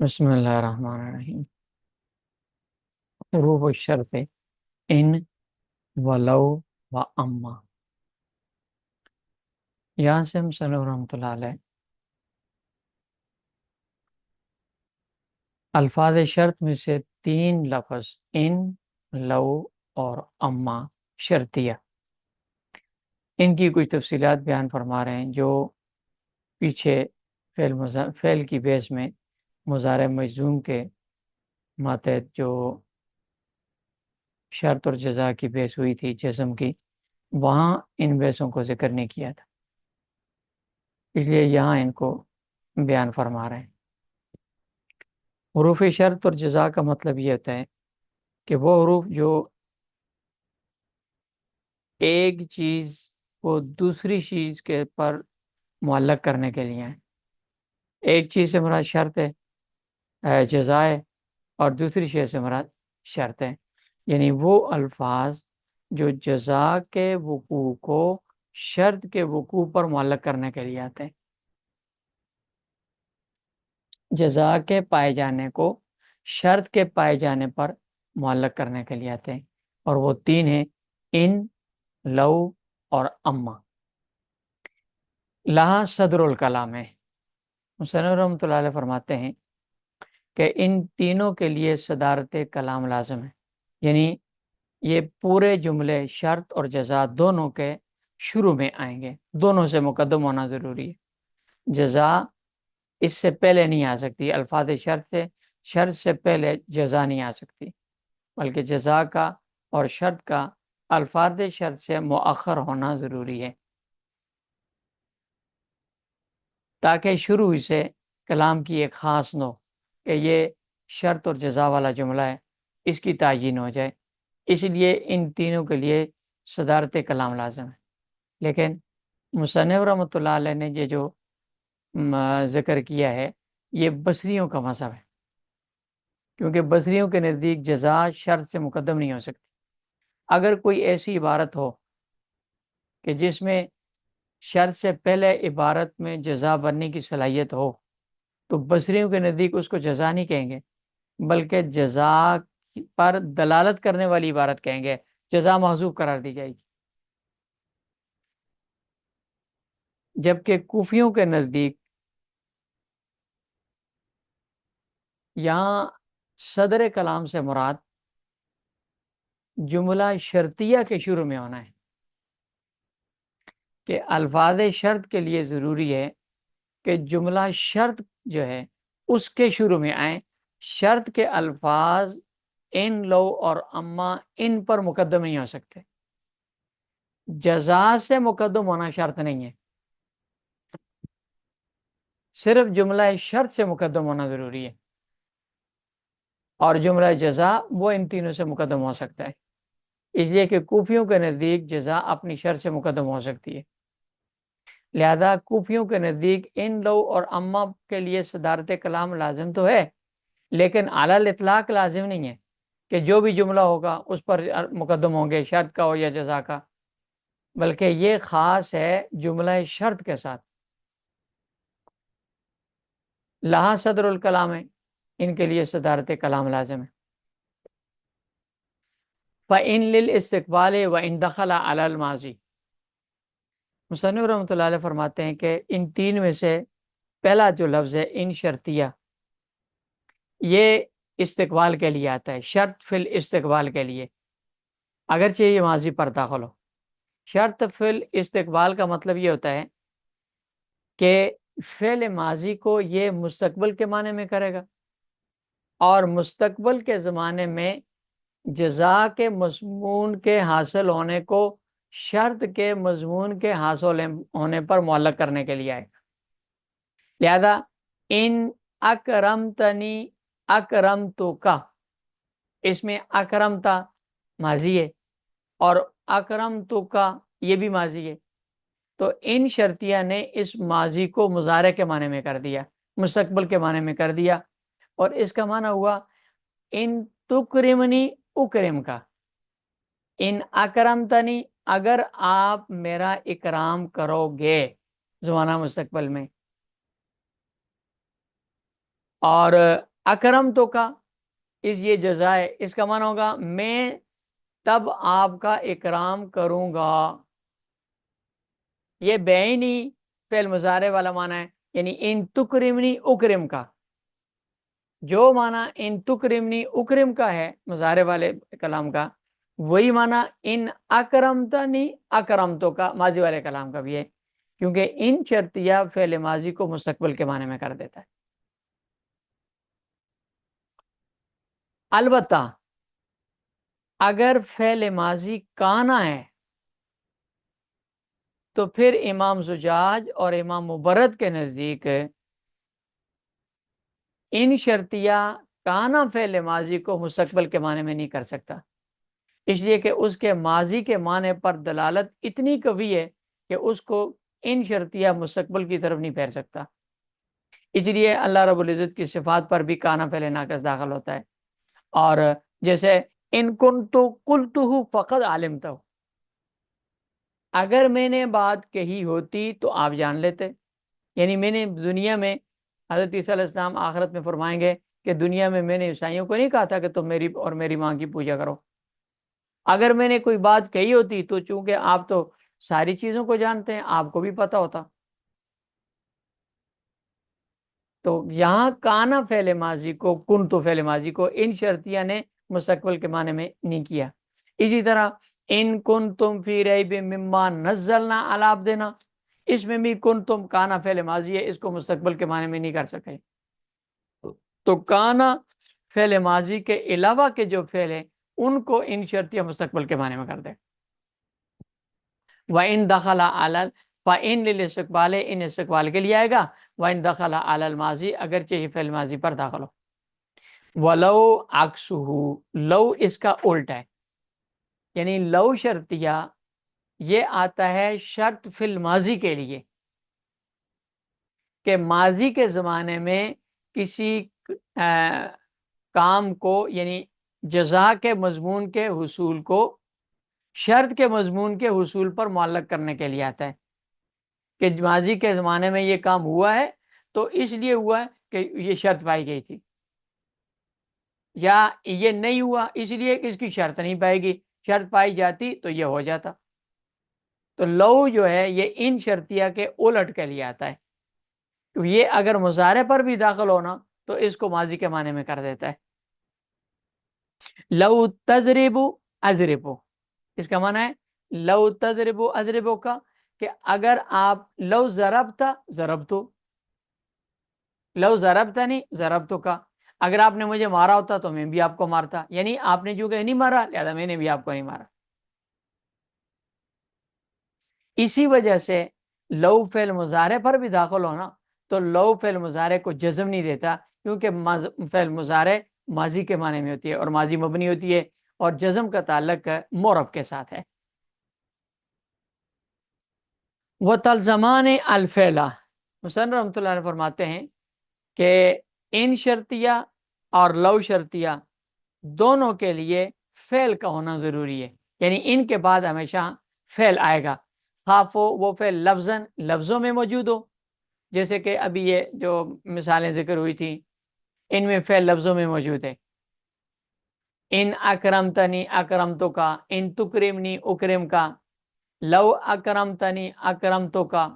بسم اللہ الرحمن الرحیم۔ حروف الشرط ان ولو و اما۔ یہاں سے ہم سلو رحمۃ اللہ علیہ الفاظ شرط میں سے تین لفظ ان، لو اور اما شرطیہ، ان کی کچھ تفصیلات بیان فرما رہے ہیں جو پیچھے فعل کی بیس میں مضارع مجزوم کے ماتحت جو شرط اور جزا کی بیس ہوئی تھی جزم کی، وہاں ان بیسوں کو ذکر نہیں کیا تھا، اس لیے یہاں ان کو بیان فرما رہے ہیں۔ حروف شرط اور جزا کا مطلب یہ ہوتا ہے کہ وہ حروف جو ایک چیز کو دوسری چیز کے پر معلق کرنے کے لیے ہیں۔ ایک چیز سے مراد شرط ہے، جزا ہے، اور دوسری چیز سے مراد شرط ہے، یعنی وہ الفاظ جو جزا کے وقوع کو شرط کے وقوع پر معلق کرنے کے لیے آتے ہیں، جزا کے پائے جانے کو شرط کے پائے جانے پر معلق کرنے کے لیے آتے ہیں، اور وہ تین ہیں: ان، لو اور اما۔ لہا صدر الکلام ہے، مصنف رحمۃ اللہ علیہ فرماتے ہیں کہ ان تینوں کے لیے صدارت کلام لازم ہے، یعنی یہ پورے جملے شرط اور جزا دونوں کے شروع میں آئیں گے، دونوں سے مقدم ہونا ضروری ہے۔ جزا اس سے پہلے نہیں آ سکتی، الفاظ شرط سے پہلے جزا نہیں آ سکتی، بلکہ جزا کا اور شرط کا الفاظ شرط سے مؤخر ہونا ضروری ہے، تاکہ شروع سے کلام کی ایک خاص نو کہ یہ شرط اور جزا والا جملہ ہے، اس کی تعیین ہو جائے۔ اس لیے ان تینوں کے لیے صدارت کلام لازم ہے۔ لیکن مصنف رحمۃ اللہ علیہ نے یہ جو ذکر کیا ہے، یہ بصریوں کا مذہب ہے، کیونکہ بصریوں کے نزدیک جزا شرط سے مقدم نہیں ہو سکتی۔ اگر کوئی ایسی عبارت ہو کہ جس میں شرط سے پہلے عبارت میں جزا بننے کی صلاحیت ہو، تو بصریوں کے نزدیک اس کو جزا نہیں کہیں گے، بلکہ جزا پر دلالت کرنے والی عبارت کہیں گے، جزا محذوف قرار دی جائے گی۔ جبکہ کوفیوں کے نزدیک یہاں صدر کلام سے مراد جملہ شرطیہ کے شروع میں ہونا ہے، کہ الفاظ شرط کے لیے ضروری ہے کہ جملہ شرط جو ہے اس کے شروع میں آئیں۔ شرط کے الفاظ ان، لو اور اما ان پر مقدم نہیں ہو سکتے، جزا سے مقدم ہونا شرط نہیں ہے، صرف جملہ شرط سے مقدم ہونا ضروری ہے، اور جملہ جزا وہ ان تینوں سے مقدم ہو سکتا ہے، اس لیے کہ کوفیوں کے نزدیک جزا اپنی شرط سے مقدم ہو سکتی ہے۔ لہذا کوفیوں کے نزدیک ان، لو اور اما کے لیے صدارت کلام لازم تو ہے، لیکن اعلی الاطلاق لازم نہیں ہے کہ جو بھی جملہ ہوگا اس پر مقدم ہوں گے، شرط کا ہو یا جزا کا، بلکہ یہ خاص ہے جملہ شرط کے ساتھ۔ لہا صدر الکلام ہے، ان کے لیے صدارت کلام لازم ہے۔ فَإِن لِلْإِسْتِقْبَالِ وَإِن دَخَلَ عَلَى الْمَاضِي، مصنف رحمۃ اللہ علیہ فرماتے ہیں کہ ان تین میں سے پہلا جو لفظ ہے ان شرطیہ، یہ استقبال کے لیے آتا ہے، شرط فی الاستقبال کے لیے، اگرچہ یہ ماضی پر داخل ہو۔ شرط فی الاستقبال کا مطلب یہ ہوتا ہے کہ فعل ماضی کو یہ مستقبل کے معنی میں کرے گا، اور مستقبل کے زمانے میں جزا کے مضمون کے حاصل ہونے کو شرط کے مضمون کے حاصل ہونے پر معلق کرنے کے لیے آئے گا۔ لہذا ان اکرمتنی اکرمتو کا، اس میں اکرمتا ماضی ہے اور اکرمتو کا یہ بھی ماضی ہے، تو ان شرطیہ نے اس ماضی کو مضارع کے معنی میں کر دیا، مستقبل کے معنی میں کر دیا، اور اس کا معنی ہوا ان تکرمنی اکرم کا، ان اکرمتنی اگر آپ میرا اکرام کرو گے، زمانہ مستقبل میں، اور اکرم تو کا اس یہ جزائے، اس کا معنی ہوگا میں تب آپ کا اکرام کروں گا. یہ بینی فعل مضارع والا معنی ہے، یعنی ان تکرمنی اکرم کا. جو معنی ان تکرمنی اکرم کا ہے مضارع والے کلام کا، وہی معنی ان اکرمتنی اکرمتو کا ماضی والے کلام کا بھی ہے، کیونکہ ان شرطیہ فعل ماضی کو مستقبل کے معنی میں کر دیتا ہے. البتہ اگر فعل ماضی کانا ہے تو پھر امام زجاج اور امام مبرد کے نزدیک ان شرطیہ کانا فعل ماضی کو مستقبل کے معنی میں نہیں کر سکتا، اس لیے کہ اس کے ماضی کے معنی پر دلالت اتنی قوی ہے کہ اس کو ان شرطیہ مستقبل کی طرف نہیں پھیر سکتا. اس لیے اللہ رب العزت کی صفات پر بھی کانا فعل ناقص داخل ہوتا ہے. اور جیسے ان کنتو قلتہ فقد علمتہ، اگر میں نے بات کہی ہوتی تو آپ جان لیتے. یعنی میں نے دنیا میں، حضرت عیسیٰ علیہ السلام آخرت میں فرمائیں گے کہ دنیا میں نے عیسائیوں کو نہیں کہا تھا کہ تم میری اور میری ماں کی پوجا کرو. اگر میں نے کوئی بات کہی ہوتی تو چونکہ آپ تو ساری چیزوں کو جانتے ہیں، آپ کو بھی پتا ہوتا. تو یہاں کانا فعل ماضی کو، کنتو فعل ماضی کو ان شرطیہ نے مستقبل کے معنی میں نہیں کیا. اسی طرح ان کنتم فی ریب مما نزلنا علی عبدنا، اس میں بھی کنتم کانا فعل ماضی ہے، اس کو مستقبل کے معنی میں نہیں کر سکے. تو کانا فعل ماضی کے علاوہ کے جو فعل ہیں ان کو ان شرطیہ مستقبل کے معنی میں کر دے. وَإِن دَخَلَ عَلَى فَإِن لِلِاسْتِقْبَالِ، ان استقبال کے لیے آئے گا. وَإِن دَخَلَ عَلَى الْمَاضِي، اگرچہ یہ فعل ماضی پر داخل ہو. وَلَوْ عَكْسُهُ، لو اس کا الٹ ہے، یعنی لو شرطیہ یہ آتا ہے شرط فی الماضی کے لیے، کہ ماضی کے زمانے میں کسی کام کو، یعنی جزا کے مضمون کے حصول کو شرط کے مضمون کے حصول پر معلق کرنے کے لیے آتا ہے، کہ ماضی کے زمانے میں یہ کام ہوا ہے تو اس لیے ہوا ہے کہ یہ شرط پائی گئی تھی، یا یہ نہیں ہوا اس لیے کہ اس کی شرط نہیں پائے گی، شرط پائی جاتی تو یہ ہو جاتا. تو لو جو ہے یہ ان شرطیہ کے الٹ کے لیے آتا ہے. تو یہ اگر مضارع پر بھی داخل ہونا تو اس کو ماضی کے معنی میں کر دیتا ہے. لو تضربو اضربو، اس کا معنی ہے لو تضربو اضربو کا، کہ اگر آپ لو ضربتا ضربتو، لو ضربتا نہیں ضربتو کا، اگر آپ نے مجھے مارا ہوتا تو میں بھی آپ کو مارتا، یعنی آپ نے جو کہ نہیں مارا لہذا میں نے بھی آپ کو نہیں مارا. اسی وجہ سے لو فعل مضارع پر بھی داخل ہونا تو لو فعل مضارع کو جزم نہیں دیتا، کیونکہ فعل مضارع ماضی کے معنی میں ہوتی ہے اور ماضی مبنی ہوتی ہے، اور جزم کا تعلق معرب کے ساتھ ہے. وَتَلْزَمَانِ الْفِعْلَ، مصنف رحمۃ اللہ علیہ فرماتے ہیں کہ ان شرطیہ اور لو شرطیہ دونوں کے لیے فعل کا ہونا ضروری ہے، یعنی ان کے بعد ہمیشہ فعل آئے گا، خواہ وہ فعل لفظوں میں موجود ہو، جیسے کہ ابھی یہ جو مثالیں ذکر ہوئی تھی ان میں فعل لفظوں میں موجود ہے. ان اکرمتنی اکرمتو کا، ان تکرمنی اکرم کا، لو اکرمتنی اکرمتو کا،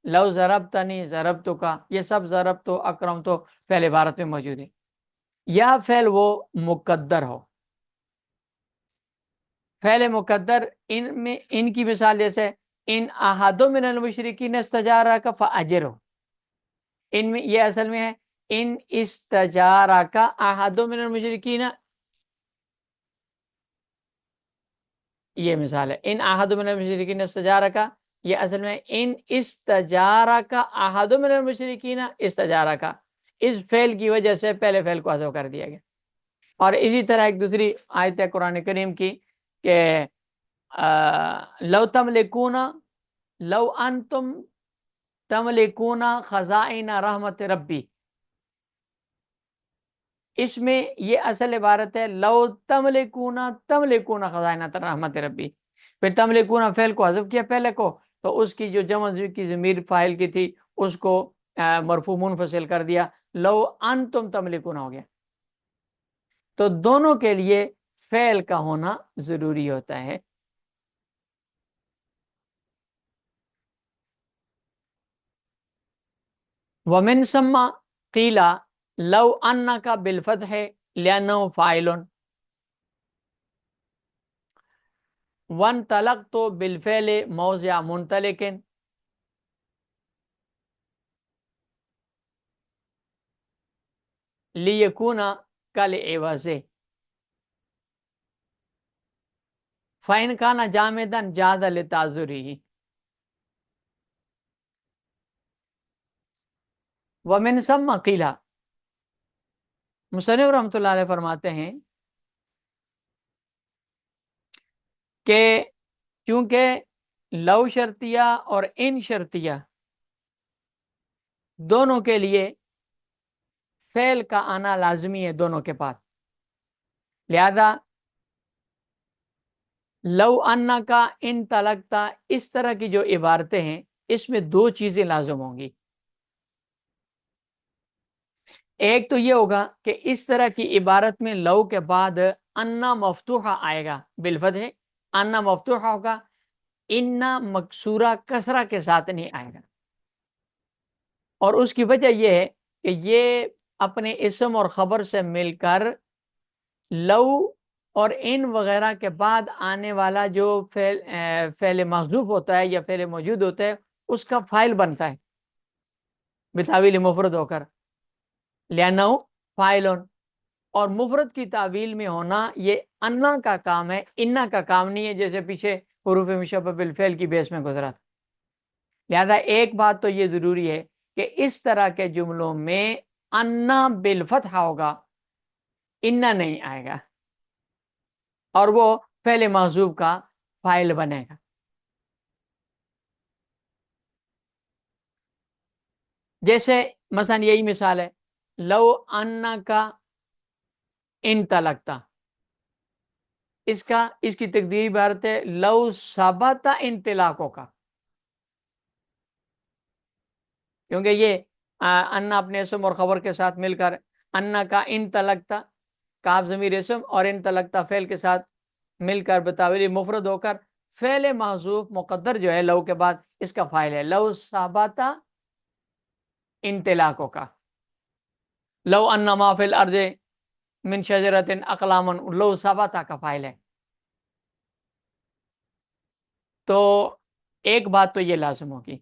لو ضربتنی ضربتو کا، یہ سب ضربتو اکرمتو فعل عبارت میں موجود ہے. یا فعل وہ مقدر ہو، فعل مقدر ان میں ان کی مثال جیسے ان احد من المشرکین استجارک فاجرہ، ان میں یہ اصل میں ہے ان استجارک احد من المشرکین، یہ مثال ہے ان احد من المشرکین استجارک، یہ اصل میں ان استجارک احد من المشرکین استجارک، اس فعل کی وجہ سے پہلے فعل کو حذف کر دیا گیا. اور اسی طرح ایک دوسری آیت ہے قرآن کریم کی کہ لو تملکون، لو انتم تملکون خزائن رحمت ربی، اس میں یہ اصل عبارت ہے لو تملکون خزائن رحمت ربی، پھر تملکون فعل کو حذف کیا پہلے کو، تو اس کی جو جمع کی ضمیر فاعل کی تھی اس کو مرفوع منفصل کر دیا، لو انتم تملکون ہو گیا. تو دونوں کے لیے فعل کا ہونا ضروری ہوتا ہے. ومن ثم قیل لو انک بالفتح لانه فاعل وانطلقت بالفعل موضع منطلق لیکون کالعوض فإن كان جامدا جاز لتعذره. ومن ثم قیل، مصنف رحمۃ اللہ علیہ فرماتے ہیں کہ چونکہ لو شرطیہ اور ان شرطیہ دونوں کے لیے فعل کا آنا لازمی ہے دونوں کے پاس، لہذا لو انا کا ان تلقتا اس طرح کی جو عبارتیں ہیں اس میں دو چیزیں لازم ہوں گی. ایک تو یہ ہوگا کہ اس طرح کی عبارت میں لو کے بعد انا مفتوحہ آئے گا بالفتح، انا مفتوحہ ہوگا، انا مکسورہ کسرہ کے ساتھ نہیں آئے گا. اور اس کی وجہ یہ ہے کہ یہ اپنے اسم اور خبر سے مل کر لو اور ان وغیرہ کے بعد آنے والا جو فعل محذوف ہوتا ہے یا فعل موجود ہوتا ہے اس کا فاعل بنتا ہے بتاویل مفرد ہو کر، لأنہ فاعل، اور مفرد کی تعویل میں ہونا یہ انا کا کام ہے، انا کا کام نہیں ہے، جیسے پیچھے حروف مشبہ بالفعل کی بیس میں گزرا تھا. لہذا ایک بات تو یہ ضروری ہے کہ اس طرح کے جملوں میں انا بالفتح ہوگا، انا نہیں آئے گا، اور وہ فعل محذوف کا فاعل بنے گا. جیسے مثلا یہی مثال ہے، لو انا کا ان تلقتا، اس کی تقدیری عبارت ہے لو ثبت انطلاقوں کا، کیونکہ یہ انا اپنے اسم اور خبر کے ساتھ مل کر انا کا ان تلقتا، کاف ضمیر اسم اور ان تلقتا فعل کے ساتھ مل کر بتاویل مفرد ہو کر فعل محذوف مقدر جو ہے لو کے بعد اس کا فاعل ہے لو ثبت انطلاقوں کا. لو ان ما فی الارض من شجرۃ اقلام، لو ثبت کا فاعل ہے. تو ایک بات تو یہ لازم ہوگی،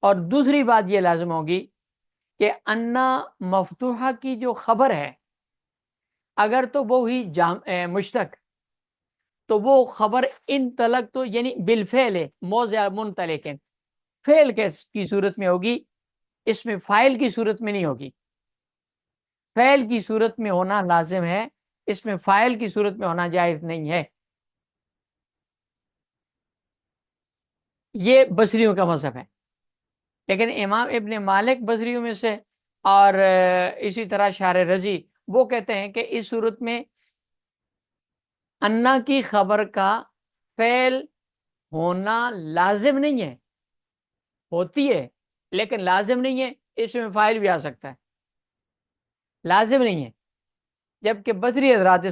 اور دوسری بات یہ لازم ہوگی کہ انا مفتوحہ کی جو خبر ہے اگر تو وہ ہی مشتق، تو وہ خبر ان تلق تو یعنی بالفعل ہے موضع منطلق، فعل کی صورت میں ہوگی، اس میں فاعل کی صورت میں نہیں ہوگی. فعل کی صورت میں ہونا لازم ہے، اس میں فاعل کی صورت میں ہونا جائز نہیں ہے. یہ بصریوں کا مذہب ہے، لیکن امام ابن مالک بصریوں میں سے، اور اسی طرح شارح رضی وہ کہتے ہیں کہ اس صورت میں انا کی خبر کا فعل ہونا لازم نہیں ہے، ہوتی ہے لیکن لازم نہیں ہے، اس میں فاعل بھی آ سکتا ہے، لازم نہیں ہے. جبکہ بصری حضرات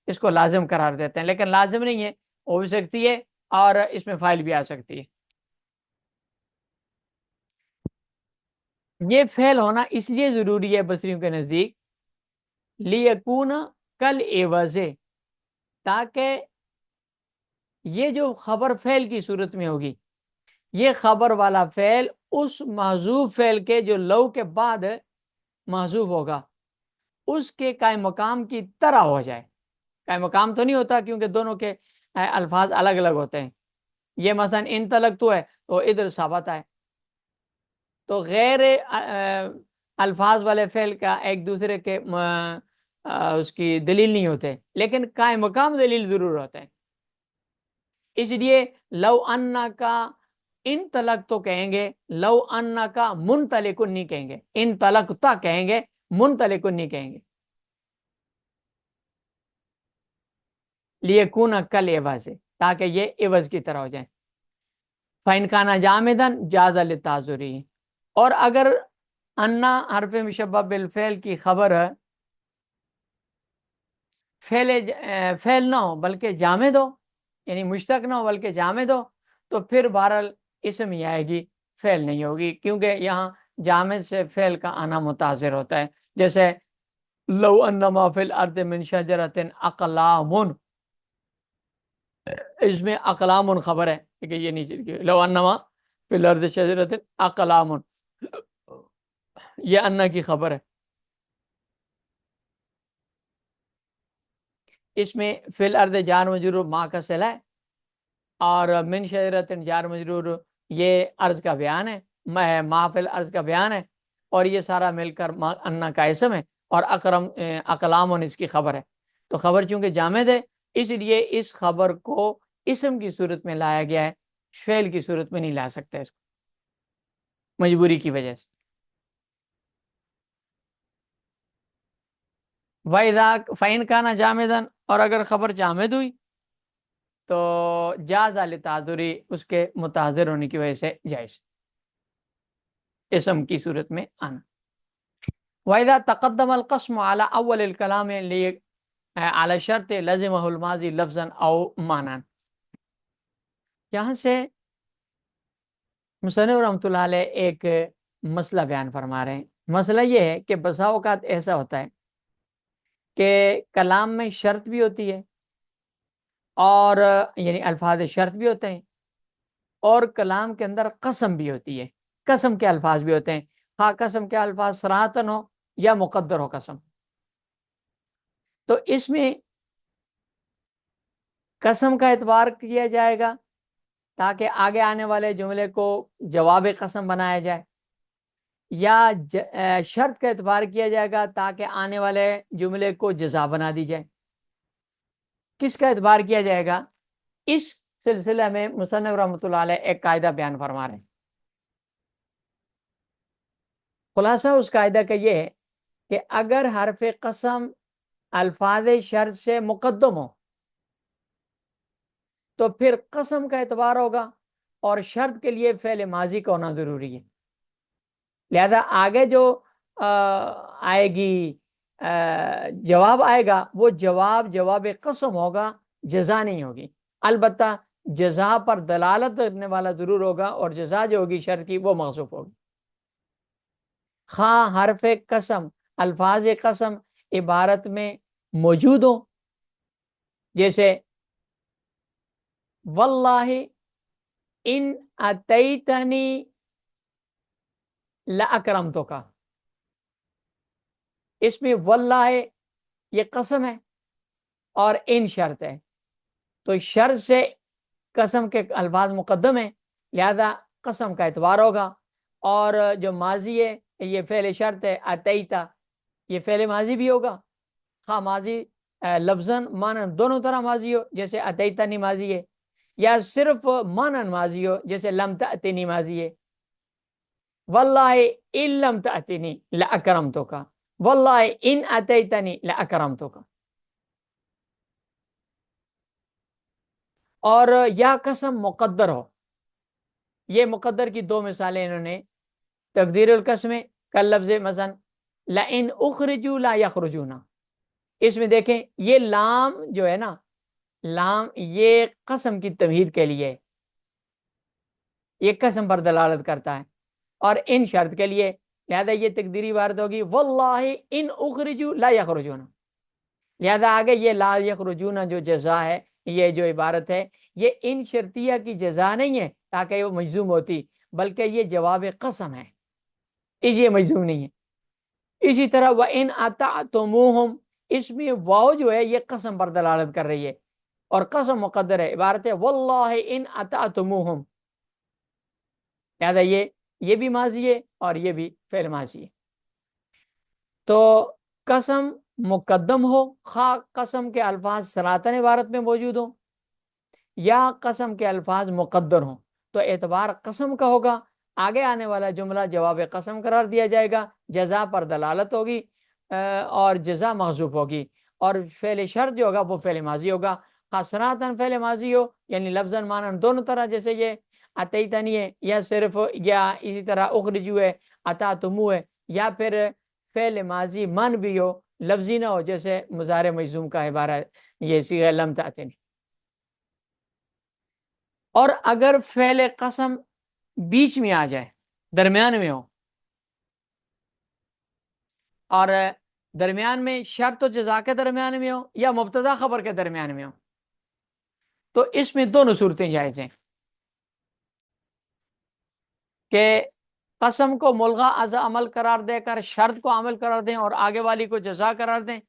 اس کو لازم قرار دیتے ہیں، لیکن لازم نہیں ہے، ہو بھی سکتی ہے اور اس میں فاعل بھی آ سکتی ہے. یہ فعل ہونا اس لیے ضروری ہے بصریوں کے نزدیک لیکون کل عوض، تاکہ یہ جو خبر فعل کی صورت میں ہوگی، یہ خبر والا فعل اس محذوف فعل کے جو لو کے بعد محذوف ہوگا اس کے قائم مقام کی طرح ہو جائے. قائم مقام تو نہیں ہوتا کیونکہ دونوں کے الفاظ الگ الگ ہوتے ہیں. یہ مثلا ان تلق تو ہے تو ادھر ثابت ہے، تو غیر الفاظ والے فعل کا ایک دوسرے کے اس کی دلیل نہیں ہوتے، لیکن قائم مقام دلیل ضرور ہوتے ہیں. اس لیے لو انا کا ان تلق تو کہیں گے، لو انا کا منطلق نہیں کہیں گے، ان تلقتا کہیں گے، منطلق نہیں کہیں گے، لیکون کل عوض، تاکہ یہ عوض کی طرح ہو جائیں. فَإِنْ كَانَ جَامِدًا جَازَ لِلتَّعْذُرِ، اور اگر انا حرف مشبہ بالفعل کی خبر فعل نہ ہو بلکہ جامد ہو، یعنی مشتق نہ ہو بلکہ جامد ہو، تو پھر بہرحال اسم ہی آئے گی، فعل نہیں ہوگی، کیونکہ یہاں جامد سے فعل کا آنا متاثر ہوتا ہے. جیسے لو انما فی الارض من شجرۃ اقلام، اس میں اقلام خبر ہے کہ یہ نیچے لو انما فی الارض شجرۃ اقلام، یہ انا کی خبر ہے. اس میں فی الارض جار مجرور ما کا صلہ ہے، اور من شجرۃ جار مجرور یہ ارض کا بیان ہے، ما فی الارض کا بیان ہے، اور یہ سارا مل کر انا کا اسم ہے، اور اقلام اس کی خبر ہے. تو خبر چونکہ جامد ہے اس لیے اس خبر کو اسم کی صورت میں لایا گیا ہے، فعل کی صورت میں نہیں لا سکتے اس کو مجبوری کی وجہ سے. وَإِذَا فَإِنْ كَانَ جَامِدًا، اور اگر خبر جامد ہوئی تو جاز لتعذری، اس کے متعذر ہونے کی وجہ سے جائز اسم کی صورت میں آنا. وَإِذَا تَقَدَّمَ الْقَسْمُ عَلَى أَوَّلِ الْكَلَامِ عَلَى شَرْطِ لَزِمَهُ الْمَاضِي لَفْظًا أَوْ مَعْنًا. یہاں سے مصنف رحمۃ اللہ علیہ ایک مسئلہ بیان فرما رہے ہیں. مسئلہ یہ ہے کہ بسا اوقات ایسا ہوتا ہے کہ کلام میں شرط بھی ہوتی ہے، اور یعنی الفاظ شرط بھی ہوتے ہیں، اور کلام کے اندر قسم بھی ہوتی ہے، قسم کے الفاظ بھی ہوتے ہیں، ہاں قسم کے الفاظ صراحتاً ہو یا مقدر ہو قسم. تو اس میں قسم کا اعتبار کیا جائے گا تاکہ آگے آنے والے جملے کو جواب قسم بنایا جائے، یا شرط کا اعتبار کیا جائے گا تاکہ آنے والے جملے کو جزا بنا دی جائے. کس کا اعتبار کیا جائے گا؟ اس سلسلہ میں مصنف رحمۃ اللہ علیہ ایک قاعدہ بیان فرما رہے ہیں. خلاصہ اس قاعدہ کا یہ ہے کہ اگر حرف قسم الفاظ شرط سے مقدم ہو تو پھر قسم کا اعتبار ہوگا، اور شرط کے لیے فعل ماضی کا ہونا ضروری ہے. لہذا آگے جو آئے گی جواب آئے گا وہ جواب قسم ہوگا، جزا نہیں ہوگی. البتہ جزا پر دلالت کرنے والا ضرور ہوگا، اور جزا جو ہوگی شرط کی وہ محذوف ہوگی. خواہ حرف قسم الفاظ قسم عبارت میں موجود ہو، جیسے واللہ ان اتیتنی لأکرمتک، اس میں واللہ یہ قسم ہے اور ان شرط ہے، تو شرط سے قسم کے الفاظ مقدم ہیں، لہذا قسم کا اعتبار ہوگا. اور جو ماضی ہے یہ فعل شرط ہے، اتیتا یہ فعل ماضی بھی ہوگا، خواہ ماضی لفظاً مانن دونوں طرح ماضی ہو جیسے اتیتنی ماضی ہے، یا صرف مانن ماضی ہو جیسے لم تأتنی ماضی ہے. واللہ ان لم تأتنی لأکرمتک، واللہ ان اتیتنی لأکرمتک. اور یا قسم مقدر ہو، یہ مقدر کی دو مثالیں انہوں نے تقدیر القسم کا لفظ مثلا لئن اخرجوا لا یخرجون، اس میں دیکھیں یہ لام جو ہے نا، لام یہ قسم کی تمہید کے لیے، یہ قسم پر دلالت کرتا ہے، اور ان شرط کے لیے، لہذا یہ تقدیری عبارت ہوگی واللہ ان اخرجوا لا یخرجون. لہذا آگے یہ لا یخرجون جو جزا ہے، یہ جو عبارت ہے یہ ان شرطیہ کی جزا نہیں ہے تاکہ وہ مجزوم ہوتی، بلکہ یہ جواب قسم ہے، اس لیے مجزوم نہیں ہے. اسی طرح وَإِنْ أَطَعْتُمُوهُمْ، اس میں واو جو ہے یہ قسم پر دلالت کر رہی ہے، اور قسم مقدر ہے، عبارت ہے واللہ ان اطعتموہم، لہذا یہ بھی ماضی ہے اور یہ بھی فعل ماضی ہے. تو قسم مقدم ہو، خواہ قسم کے الفاظ صراحتاً عبارت میں موجود ہوں یا قسم کے الفاظ مقدر ہوں، تو اعتبار قسم کا ہوگا، آگے آنے والا جملہ جواب قسم قرار دیا جائے گا، جزا پر دلالت ہوگی اور جزا محذوف ہوگی، اور فعل شرط جو ہوگا وہ فعل ماضی ہوگا، خاصراتاً فعل ماضی ہو یعنی لفظاً مانن دونوں طرح، جیسے یہ اتیتنی ہے یا صرف، یا اسی طرح اخرجو ہے، اتاتمو ہے، یا پھر فعل ماضی من بھی ہو لفظی نہ ہو، جیسے مضارع مجزوم کا عبارہ یہ صیغہ لم تأتنی. اور اگر فعل قسم بیچ میں آ جائے، درمیان میں ہو، اور درمیان میں شرط و جزا کے درمیان میں ہو یا مبتدا خبر کے درمیان میں ہو، تو اس میں دونوں صورتیں جائز ہیں کہ قسم کو ملغا از عمل قرار دے کر شرط کو عمل قرار دیں اور آگے والی کو جزا قرار دیں،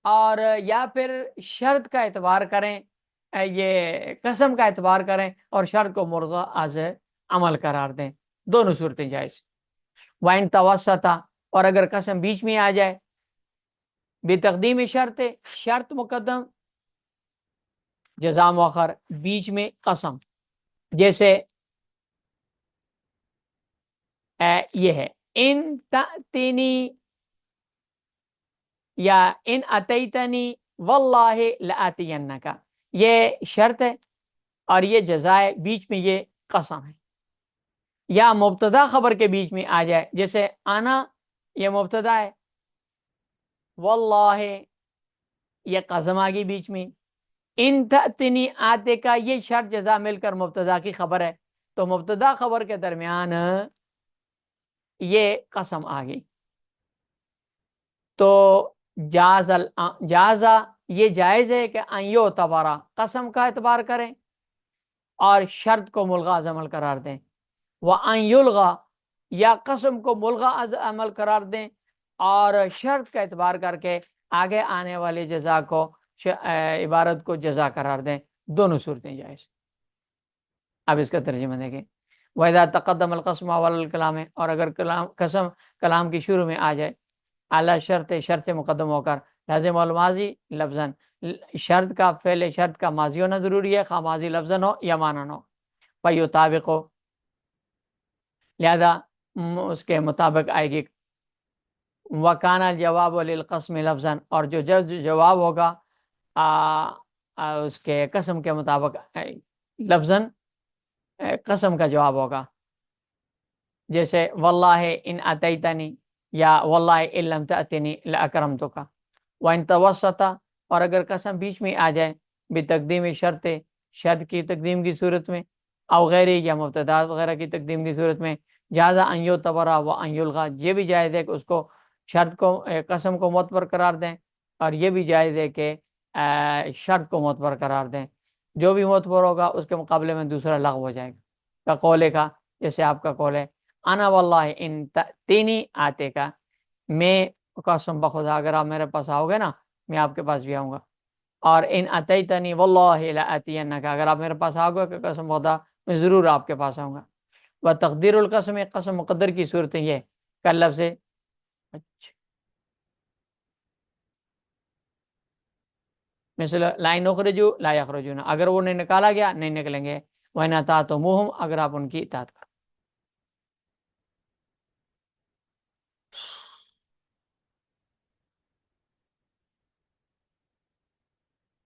اور یا پھر شرط کا اعتبار کریں، یہ قسم کا اعتبار کریں اور شرط کو ملغا از عمل قرار دیں. دونوں صورتیں جائز. وائن توسطا، اور اگر قسم بیچ میں آ جائے، بے تقدیم شرط، شرط مقدم جزا مؤخر، بیچ میں قسم، جیسے یہ ہے ان تأتینی یا ان اتیتنی واللہ لآتینک، یہ شرط ہے اور یہ جزا ہے، بیچ میں یہ قسم ہے. یا مبتدا خبر کے بیچ میں آ جائے، جیسے آنا یہ مبتدا ہے، واللہ یہ قسم آ گئی بیچ میں، ان تأتنی آتے کا یہ شرط جزا مل کر مبتدا کی خبر ہے، تو مبتدا خبر کے درمیان یہ قسم آ گئی. تو جازا یہ جائز ہے کہ ان یعتبر قسم کا اعتبار کریں اور شرط کو ملغا از عمل قرار دیں، وان یلغا یا قسم کو ملغا از عمل قرار دیں اور شرط کا اعتبار کر کے آگے آنے والے جزا کو عبارت کو جزا قرار دیں. دونوں صورتیں جائز. اب اس کا ترجمہ دیکھیں. وَإِذَا تَقَدَّمَ الْقَسْمُ أَوَّلَ الْكَلَامِ، اور اگر قسم کلام کی شروع میں آ جائے، اعلیٰ شرط، شرط سے مقدم ہو کر، لازم الماضی لفظاً، شرط کا فعل شرط کا ماضی ہونا ضروری ہے، خواہ ماضی لفظاً ہو یا معنی ہو. فَيُطَابِقُ، لہذا اس کے مطابق آئے گی. وَكَانَ الْجَوَابُ لِلْقَسْمِ لفظاً، اور جو جواب ہوگا اس کے قسم کے مطابق لفظاً قسم کا جواب ہوگا، جیسے واللہ ان اتیتنی یا واللہ ان لم تأتنی لاکرمتک. وان توسط، اور اگر قسم بیچ میں آ جائے، بتقدیم شرط، شرط کی تقدیم کی صورت میں، او غیر یا مبتدا وغیرہ کی تقدیم کی صورت میں، جازا ان یعتبر و ان یلغا، یہ بھی جائز ہے کہ اس کو شرط کو قسم کو معتبر قرار دیں، اور یہ بھی جائز ہے کہ شرط کو معتبر قرار دیں. جو بھی معتبر ہوگا اس کے مقابلے میں دوسرا لغو ہو جائے گا. کا قول کا، جیسے آپ کا قول ہے انا واللہ ان تأتینی آتے کا، میں قسم بخدا اگر آپ میرے پاس آؤ گے نا میں آپ کے پاس بھی آؤں گا. اور ان اتیتنی واللہ لآتینک، اگر آپ میرے پاس آؤ گے کہ قسم خدا میں ضرور آپ کے پاس آؤں گا. و تقدیر القسم، قسم مقدر کی صورتیں یہ کل لفظ مثل لا نخرجو لا یخرجون، اگر وہ نہیں نکالا گیا نہیں نکلیں گے. وَإِنْ أَطَعْتُمُوهُمْ، اگر آپ ان کی اطاعت کرو.